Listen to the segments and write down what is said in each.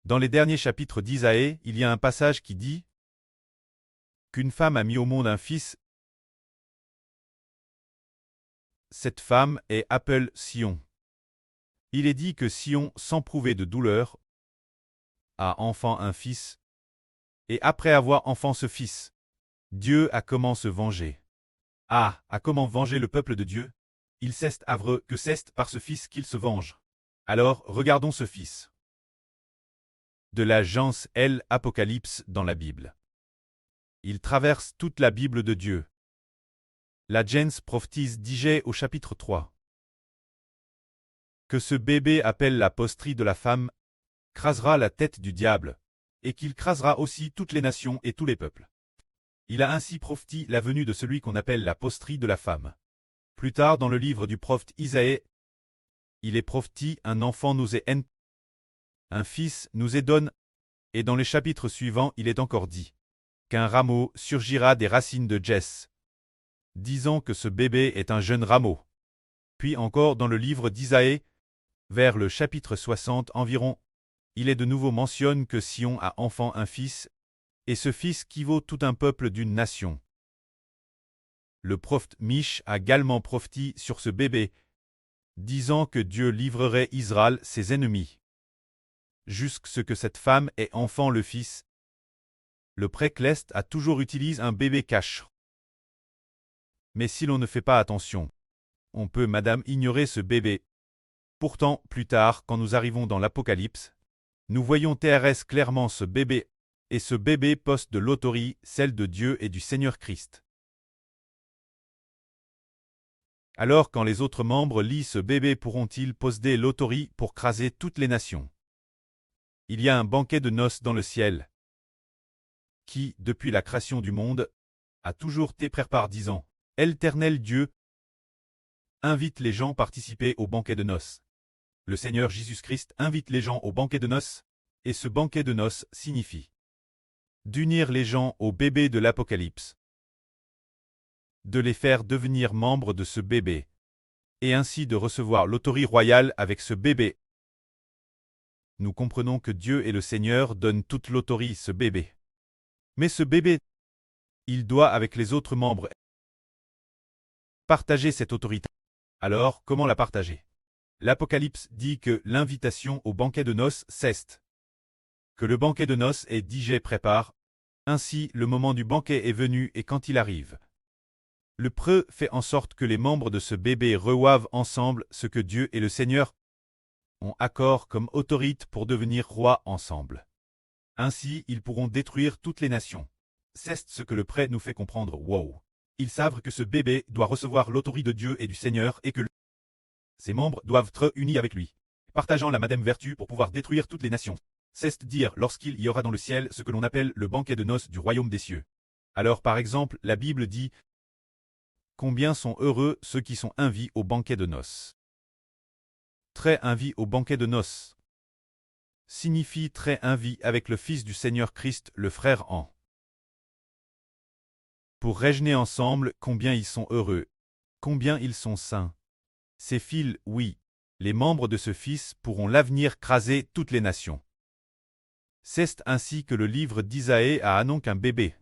Dans les derniers chapitres d'Isaïe, il y a un passage qui dit qu'une femme a mis au monde un fils. Cette femme est appelée Sion. Il est dit que Sion, sans prouver de douleur, a enfant un fils, et après avoir enfant ce fils, Dieu a comment se venger. Ah, à comment venger le peuple de Dieu? Il c'est avreux que c'est par ce fils qu'il se venge. Alors, regardons ce fils. De l'agence L. Apocalypse dans la Bible. Il traverse toute la Bible de Dieu. La gens prophétise Digé au chapitre 3. Que ce bébé appelle la postrie de la femme, crasera la tête du diable, et qu'il crasera aussi toutes les nations et tous les peuples. Il a ainsi prophétisé la venue de celui qu'on appelle la postrie de la femme. Plus tard dans le livre du prophète Isaïe, il est prophétisé un enfant nous est haine, un fils nous est donné, et dans les chapitres suivants il est encore dit qu'un rameau surgira des racines de Jesse, disant que ce bébé est un jeune rameau. Puis encore dans le livre d'Isaïe, vers le chapitre 60 environ, il est de nouveau mentionné que Sion a enfant un fils, et ce fils qui vaut tout un peuple d'une nation. Le prophète Mich a également prophétisé sur ce bébé, disant que Dieu livrerait Israël ses ennemis. Jusqu'à ce que cette femme ait enfant le fils. Le précleste a toujours utilisé un bébé cache. Mais si l'on ne fait pas attention, on peut madame ignorer ce bébé. Pourtant, plus tard, quand nous arrivons dans l'Apocalypse, nous voyons TRS clairement ce bébé, et ce bébé poste de l'autorité, celle de Dieu et du Seigneur Christ. Alors quand les autres membres lisent ce bébé pourront-ils posséder l'autorité pour craser toutes les nations? Il y a un banquet de noces dans le ciel, qui, depuis la création du monde, a toujours été préparé disant « Éternel Dieu, invite les gens à participer au banquet de noces. » Le Seigneur Jésus-Christ invite les gens au banquet de noces, et ce banquet de noces signifie d'unir les gens au bébé de l'Apocalypse, de les faire devenir membres de ce bébé, et ainsi de recevoir l'autorité royale avec ce bébé. Nous comprenons que Dieu et le Seigneur donnent toute l'autorité à ce bébé. Mais ce bébé, il doit avec les autres membres partager cette autorité. Alors, comment la partager? L'Apocalypse dit que l'invitation au banquet de noces cesse. Que le banquet de noces est digé prépare. Ainsi, le moment du banquet est venu et quand il arrive, le preux fait en sorte que les membres de ce bébé reçoivent ensemble ce que Dieu et le Seigneur ont accord comme autorité pour devenir rois ensemble. Ainsi, ils pourront détruire toutes les nations. C'est ce que le prêtre nous fait comprendre. Wow! Ils savent que ce bébé doit recevoir l'autorité de Dieu et du Seigneur et que ses membres doivent être unis avec lui, partageant la même vertu pour pouvoir détruire toutes les nations. C'est dire lorsqu'il y aura dans le ciel ce que l'on appelle le banquet de noces du royaume des cieux. Alors par exemple, la Bible dit « Combien sont heureux ceux qui sont invités au banquet de noces » Très invités au banquet de noces signifie très invités avec le Fils du Seigneur Christ, le frère en. Pour régner ensemble, combien ils sont heureux, combien ils sont saints. Ces fils, oui, les membres de ce Fils pourront l'avenir craser toutes les nations. C'est ainsi que le livre d'Isaïe a annoncé qu'un bébé.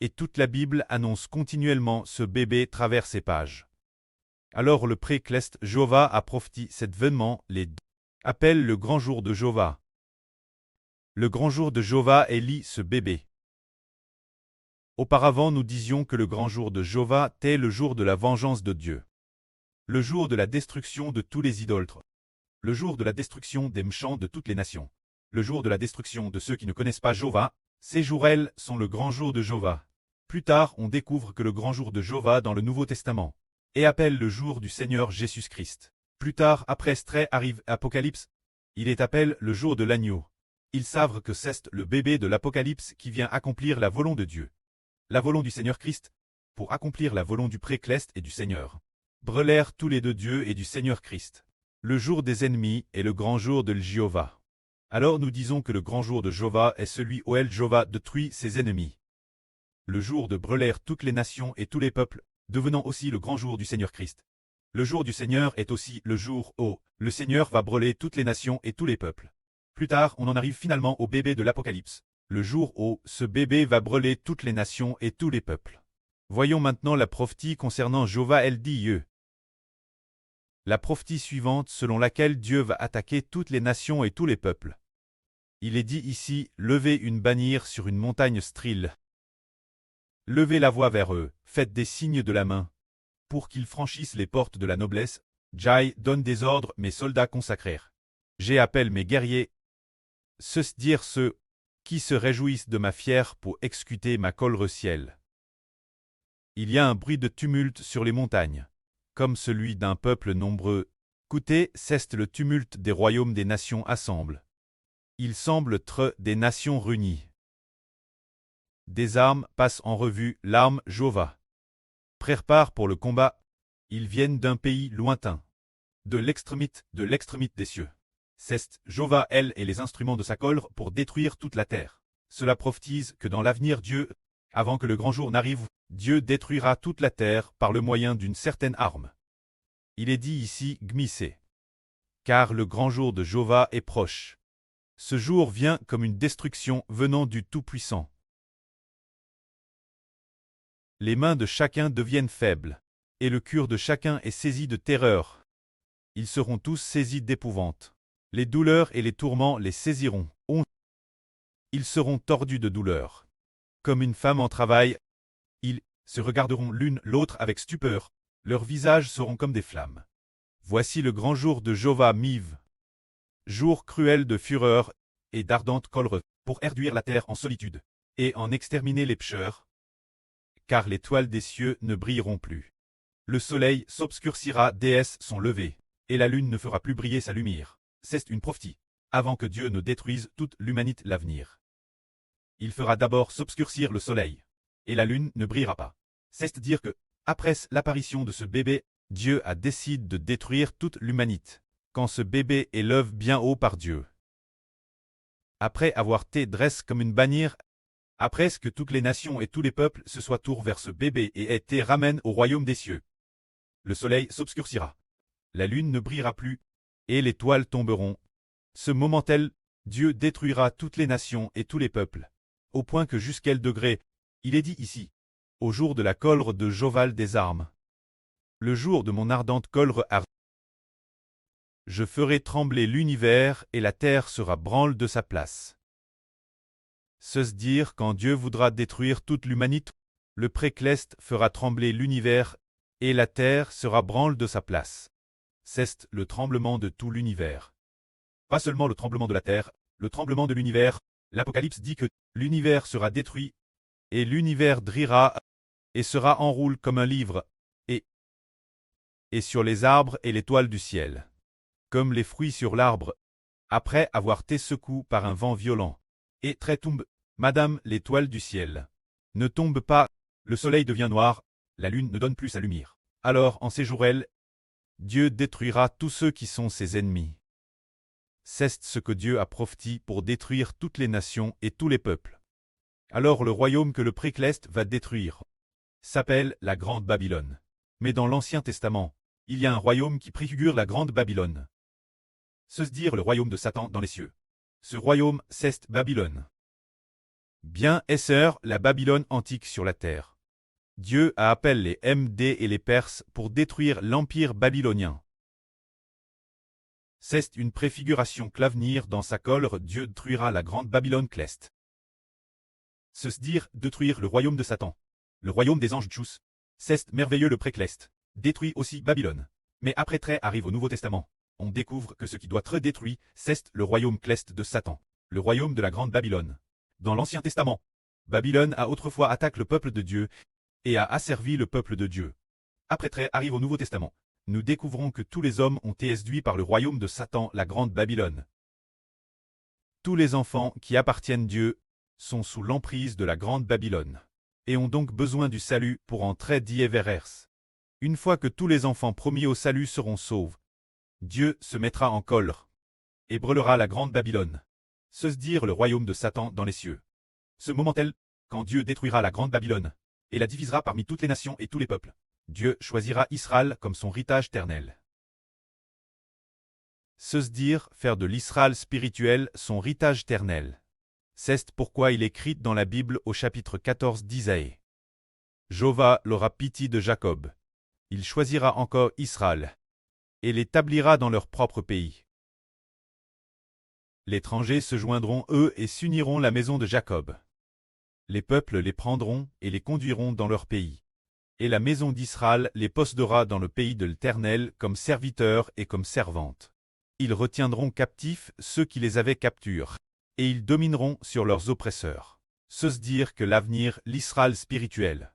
Et toute la Bible annonce continuellement ce bébé travers ses pages. Alors le précleste Jéhovah a prophétisé cet événement, les appelle le grand jour de Jéhovah. Le grand jour de Jéhovah est lié ce bébé. Auparavant nous disions que le grand jour de Jéhovah était le jour de la vengeance de Dieu. Le jour de la destruction de tous les idolâtres. Le jour de la destruction des méchants de toutes les nations. Le jour de la destruction de ceux qui ne connaissent pas Jéhovah. Ces jours-elles sont le grand jour de Jéhovah. Plus tard, on découvre que le grand jour de Jéhovah dans le Nouveau Testament et appelle le jour du Seigneur Jésus-Christ. Plus tard, après ce trait arrive Apocalypse, il est appelé le jour de l'agneau. Ils savent que c'est le bébé de l'Apocalypse qui vient accomplir la volonté de Dieu. La volonté du Seigneur Christ, pour accomplir la volonté du précleste et du Seigneur. Brûlèrent tous les deux Dieu et du Seigneur Christ. Le jour des ennemis est le grand jour de Jéhovah. Alors nous disons que le grand jour de Jéhovah est celui où Jéhovah détruit ses ennemis. Le jour de brûler toutes les nations et tous les peuples, devenant aussi le grand jour du Seigneur Christ. Le jour du Seigneur est aussi le jour où le Seigneur va brûler toutes les nations et tous les peuples. Plus tard, on en arrive finalement au bébé de l'Apocalypse, le jour où ce bébé va brûler toutes les nations et tous les peuples. Voyons maintenant la prophétie concernant Jova el-Dieu. La prophétie suivante selon laquelle Dieu va attaquer toutes les nations et tous les peuples. Il est dit ici, levez une bannière sur une montagne strile. Levez la voix vers eux, faites des signes de la main, pour qu'ils franchissent les portes de la noblesse. Jai donne des ordres, mes soldats consacrèrent. J'ai appelle mes guerriers. Ceux dire ceux qui se réjouissent de ma fière pour exécuter ma colère ciel. Il y a un bruit de tumulte sur les montagnes, comme celui d'un peuple nombreux. Écoutez, c'est le tumulte des royaumes des nations assemble. Il semble être des nations réunies. Des armes passent en revue, l'arme Jova. Prépare pour le combat. Ils viennent d'un pays lointain. De l'extrémité des cieux. C'est Jova, elle, et les instruments de sa colère pour détruire toute la terre. Cela prophétise que dans l'avenir Dieu, avant que le grand jour n'arrive, Dieu détruira toute la terre par le moyen d'une certaine arme. Il est dit ici Gmissé. Car le grand jour de Jova est proche. Ce jour vient comme une destruction venant du Tout-Puissant. Les mains de chacun deviennent faibles, et le cœur de chacun est saisi de terreur. Ils seront tous saisis d'épouvante. Les douleurs et les tourments les saisiront. Ils seront tordus de douleur. Comme une femme en travail, ils se regarderont l'une l'autre avec stupeur. Leurs visages seront comme des flammes. Voici le grand jour de Jova Miv. Jour cruel de fureur et d'ardente colère, pour réduire la terre en solitude, et en exterminer les pécheurs. Car les toiles des cieux ne brilleront plus. Le soleil s'obscurcira, déesses sont levées, et la lune ne fera plus briller sa lumière. C'est une prophétie, avant que Dieu ne détruise toute l'humanité l'avenir. Il fera d'abord s'obscurcir le soleil, et la lune ne brillera pas. C'est dire que, après l'apparition de ce bébé, Dieu a décidé de détruire toute l'humanité, quand ce bébé est levé bien haut par Dieu. Après avoir été dressé comme une bannière, après que toutes les nations et tous les peuples se soient tournés vers ce bébé et aient été ramènés au royaume des cieux. Le soleil s'obscurcira, la lune ne brillera plus, et les toiles tomberont. Ce moment tel, Dieu détruira toutes les nations et tous les peuples, au point que jusqu'à quel degré, il est dit ici, au jour de la colère de Joval des armes. Le jour de mon ardente colère je ferai trembler l'univers et la terre sera branle de sa place. Se dire quand Dieu voudra détruire toute l'humanité, le précleste fera trembler l'univers et la terre sera branle de sa place. C'est le tremblement de tout l'univers. Pas seulement le tremblement de la terre, le tremblement de l'univers. L'Apocalypse dit que l'univers sera détruit et l'univers drira et sera enroulé comme un livre et sur les arbres et les toiles du ciel. Comme les fruits sur l'arbre, après avoir été secoués par un vent violent. Et très tombe, madame, les toiles du ciel. Ne tombe pas, le soleil devient noir, la lune ne donne plus sa lumière. Alors, en ces jours-là, Dieu détruira tous ceux qui sont ses ennemis. C'est ce que Dieu a prophétisé pour détruire toutes les nations et tous les peuples. Alors le royaume que le précleste va détruire s'appelle la Grande Babylone. Mais dans l'Ancien Testament, il y a un royaume qui préfigure la Grande Babylone. Se dire le royaume de Satan dans les cieux. Ce royaume, c'est Babylone. Bien est la Babylone antique sur la terre. Dieu a appelé les MD et les Perses pour détruire l'empire babylonien. C'est une préfiguration que l'avenir dans sa colère Dieu détruira la grande Babylone cleste. Se dire détruire le royaume de Satan. Le royaume des anges Tchous. C'est merveilleux le précleste. Détruit aussi Babylone. Mais après trait arrive au Nouveau Testament. On découvre que ce qui doit être détruit, c'est le royaume cleste de Satan. Le royaume de la grande Babylone. Dans l'Ancien Testament, Babylone a autrefois attaqué le peuple de Dieu et a asservi le peuple de Dieu. Après trait arrive au Nouveau Testament. Nous découvrons que tous les hommes ont été séduits par le royaume de Satan, la grande Babylone. Tous les enfants qui appartiennent à Dieu sont sous l'emprise de la grande Babylone, et ont donc besoin du salut pour entrer vers. Une fois que tous les enfants promis au salut seront sauvés, Dieu se mettra en colère et brûlera la grande Babylone. Se dire le royaume de Satan dans les cieux. Ce moment tel, quand Dieu détruira la grande Babylone, et la divisera parmi toutes les nations et tous les peuples, Dieu choisira Israël comme son héritage éternel. Se dire, faire de l'Israël spirituel son héritage éternel. C'est pourquoi il écrit dans la Bible au chapitre 14 d'Isaïe. Jéhovah aura pitié de Jacob. Il choisira encore Israël et l'établira dans leur propre pays. L'étranger se joindront eux et s'uniront la maison de Jacob. Les peuples les prendront et les conduiront dans leur pays. Et la maison d'Israël les possédera dans le pays de l'Éternel comme serviteurs et comme servantes. Ils retiendront captifs ceux qui les avaient capturés, et ils domineront sur leurs oppresseurs. Se dire que l'avenir, l'Israël spirituel,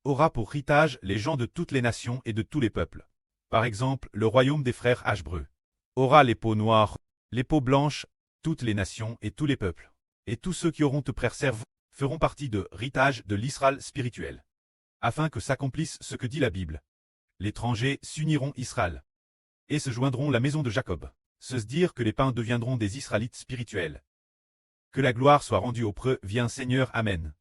aura pour héritage les gens de toutes les nations et de tous les peuples. Par exemple, le royaume des frères Hébreux aura les peaux noires, les peaux blanches, toutes les nations et tous les peuples. Et tous ceux qui auront te préserver feront partie de héritage de l'Israël spirituel. Afin que s'accomplisse ce que dit la Bible. L'étranger s'uniront Israël et se joindront la maison de Jacob. Se dire que les païens deviendront des Israélites spirituels. Que la gloire soit rendue auprès, vient Seigneur, Amen.